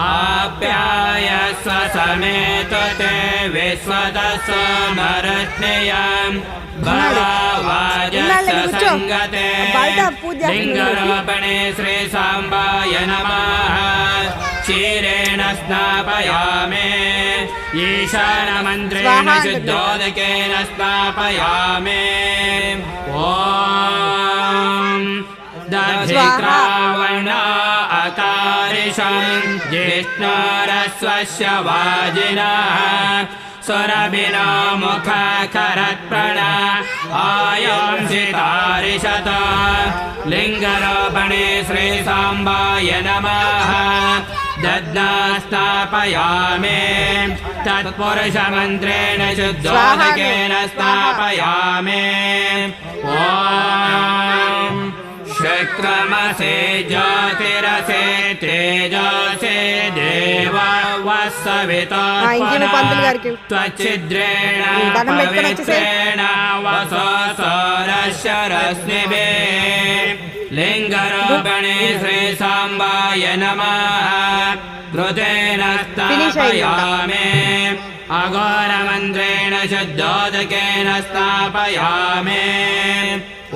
आप्यायस्व समेतते विश्वतस्व नरस्नेयम् भवावाजस्य संगते लिंगरोपणे श्री सांबाय नमः क्षीरेण स्नापयामे ईशानमन्त्रेण शुद्धोदकेन स्नापयामे ॐ दधिक्रावणा अकारिशं जिष्णुरस्वस्य वाजिनः सुरभिनो मुखकरत्प्रणा आयंसितारिषत लिङ्गरोपणे श्री सांबाय नमः दद्ना स्थापयामे तत्पुरुषमन्त्रेण शुद्धोदकेन स्थापयामे ॐ शुक्रमसे ज्योतिरसे तेजसे देववस्सविता त्वच्छिद्रेण पवित्रेण वसोऽसोरस्य रश्मिभिः लिङ्गरोपणे श्री सांबाय नमः घृतेन स्थापयामे अघोरमन्त्रेण शुद्धोदकेन स्थापयामे ॐ